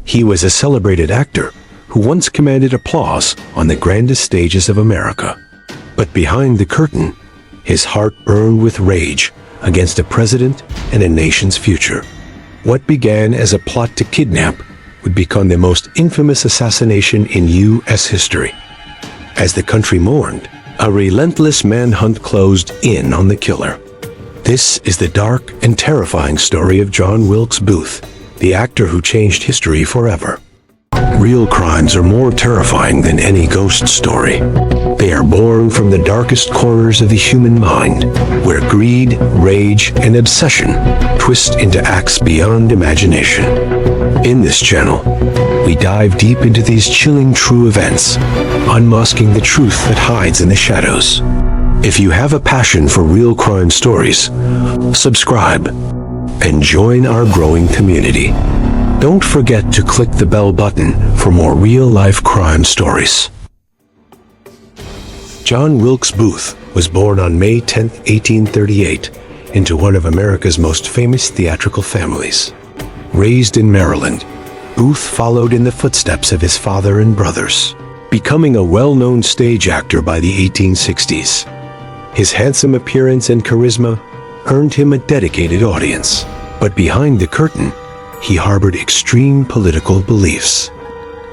He was a celebrated actor who once commanded applause on the grandest stages of America. But behind the curtain, his heart burned with rage against a president and a nation's future. What began as a plot to kidnap would become the most infamous assassination in U.S. history. As the country mourned, a relentless manhunt closed in on the killer. This is the dark and terrifying story of John Wilkes Booth, the actor who changed history forever. Real crimes are more terrifying than any ghost story. They are born from the darkest corners of the human mind, where greed, rage, and obsession twist into acts beyond imagination. In this channel, we dive deep into these chilling true events, unmasking the truth that hides in the shadows. If you have a passion for real crime stories, subscribe and join our growing community. Don't forget to click the bell button for more real-life crime stories. John Wilkes Booth was born on May 10, 1838, into one of America's most famous theatrical families. Raised in Maryland, Booth followed in the footsteps of his father and brothers, becoming a well-known stage actor by the 1860s. His handsome appearance and charisma earned him a dedicated audience. But behind the curtain, he harbored extreme political beliefs.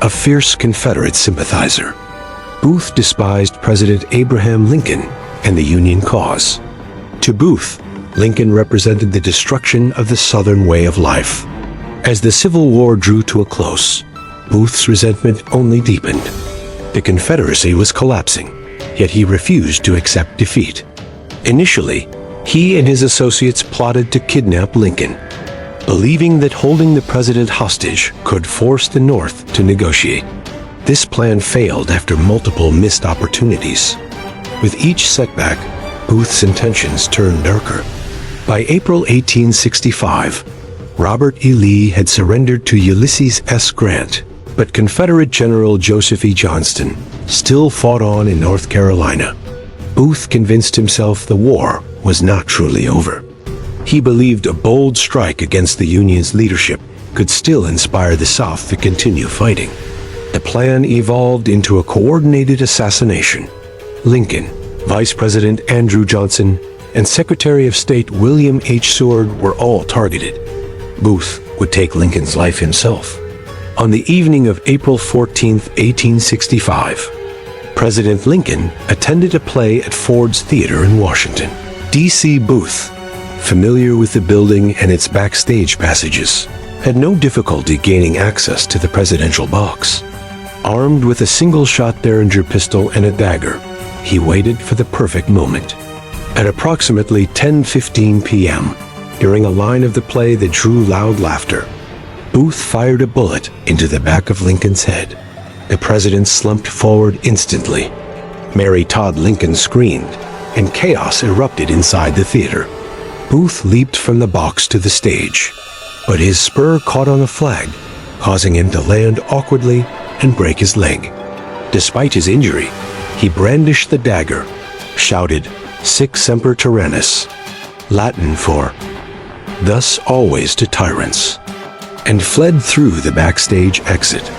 A fierce Confederate sympathizer, Booth despised President Abraham Lincoln and the Union cause. To Booth, Lincoln represented the destruction of the Southern way of life. As the Civil War drew to a close, Booth's resentment only deepened. The Confederacy was collapsing, yet he refused to accept defeat. Initially, he and his associates plotted to kidnap Lincoln, believing that holding the president hostage could force the North to negotiate. This plan failed after multiple missed opportunities. With each setback, Booth's intentions turned darker. By April 1865, Robert E. Lee had surrendered to Ulysses S. Grant, but Confederate General Joseph E. Johnston still fought on in North Carolina. Booth convinced himself the war was not truly over. He believed a bold strike against the Union's leadership could still inspire the South to continue fighting. The plan evolved into a coordinated assassination. Lincoln, Vice President Andrew Johnson, and Secretary of State William H. Seward were all targeted. Booth would take Lincoln's life himself. On the evening of April 14, 1865, President Lincoln attended a play at Ford's Theater in Washington, D.C. Booth, familiar with the building and its backstage passages, had no difficulty gaining access to the presidential box. Armed with a single-shot Derringer pistol and a dagger, he waited for the perfect moment. At approximately 10:15 p.m., during a line of the play that drew loud laughter, Booth fired a bullet into the back of Lincoln's head. The president slumped forward instantly. Mary Todd Lincoln screamed, and chaos erupted inside the theater. Booth leaped from the box to the stage, but his spur caught on a flag, causing him to land awkwardly and break his leg. Despite his injury, he brandished the dagger, shouted, "Sic semper tyrannis," Latin for "thus always to tyrants," and fled through the backstage exit.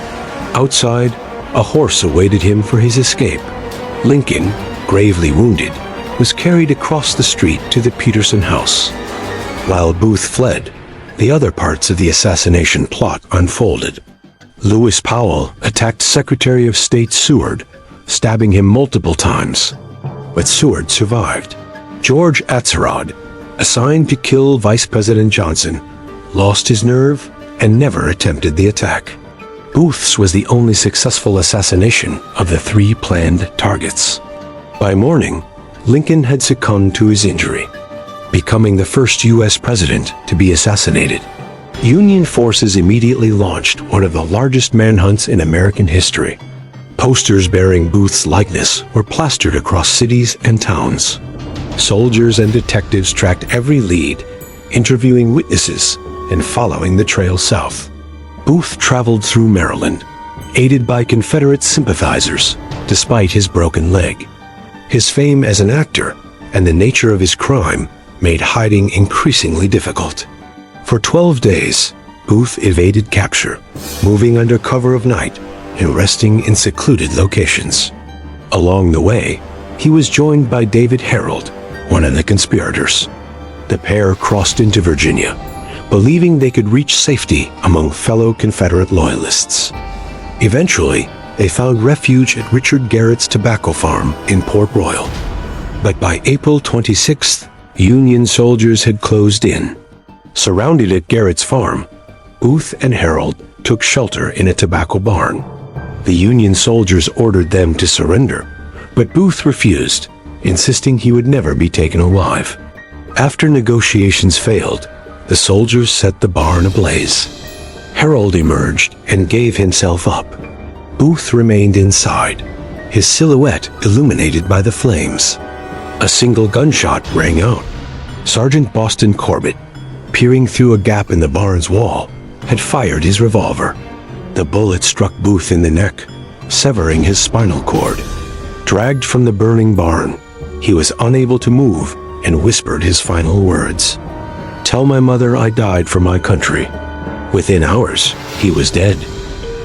Outside, a horse awaited him for his escape. Lincoln, gravely wounded, was carried across the street to the Peterson house. While Booth fled, the other parts of the assassination plot unfolded. Lewis Powell attacked Secretary of State Seward, stabbing him multiple times, but Seward survived. George Atzerodt, assigned to kill Vice President Johnson, lost his nerve and never attempted the attack. Booth's was the only successful assassination of the three planned targets. By morning, Lincoln had succumbed to his injury, becoming the first U.S. president to be assassinated. Union forces immediately launched one of the largest manhunts in American history. Posters bearing Booth's likeness were plastered across cities and towns. Soldiers and detectives tracked every lead, interviewing witnesses and following the trail south. Booth traveled through Maryland, aided by Confederate sympathizers, despite his broken leg. His fame as an actor and the nature of his crime made hiding increasingly difficult. For 12 days, Booth evaded capture, moving under cover of night and resting in secluded locations. Along the way, he was joined by David Herold, one of the conspirators. The pair crossed into Virginia, believing they could reach safety among fellow Confederate loyalists. Eventually, they found refuge at Richard Garrett's tobacco farm in Port Royal. But by April 26th, Union soldiers had closed in. Surrounded at Garrett's farm, Booth and Herold took shelter in a tobacco barn. The Union soldiers ordered them to surrender, but Booth refused, insisting he would never be taken alive. After negotiations failed, the soldiers set the barn ablaze. Herold emerged and gave himself up. Booth remained inside, his silhouette illuminated by the flames. A single gunshot rang out. Sergeant Boston Corbett, peering through a gap in the barn's wall, had fired his revolver. The bullet struck Booth in the neck, severing his spinal cord. Dragged from the burning barn, he was unable to move and whispered his final words. "Tell my mother I died for my country." Within hours, he was dead.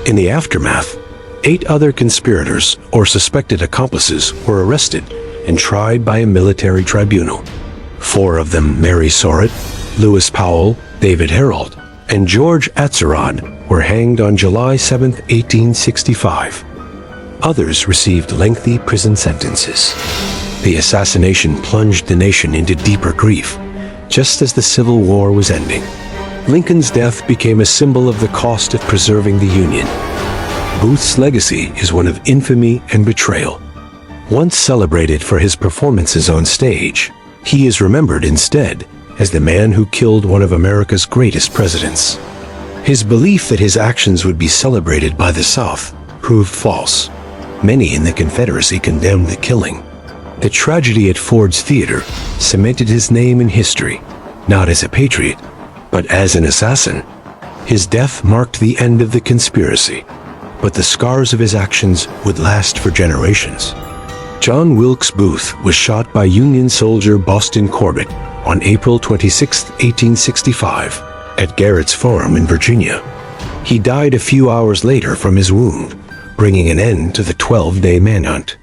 In the aftermath, 8 other conspirators or suspected accomplices were arrested and tried by a military tribunal. 4 of them, Mary Sorrett, Lewis Powell, David Herold, and George Atzerodt, were hanged on July 7, 1865. Others received lengthy prison sentences. The assassination plunged the nation into deeper grief, just as the Civil War was ending. Lincoln's death became a symbol of the cost of preserving the Union. Booth's legacy is one of infamy and betrayal. Once celebrated for his performances on stage, he is remembered instead as the man who killed one of America's greatest presidents. His belief that his actions would be celebrated by the South proved false. Many in the Confederacy condemned the killing. The tragedy at Ford's Theater cemented his name in history, not as a patriot, but as an assassin. His death marked the end of the conspiracy, but the scars of his actions would last for generations. John Wilkes Booth was shot by Union soldier Boston Corbett on April 26, 1865, at Garrett's farm in Virginia. He died a few hours later from his wound, bringing an end to the 12-day manhunt.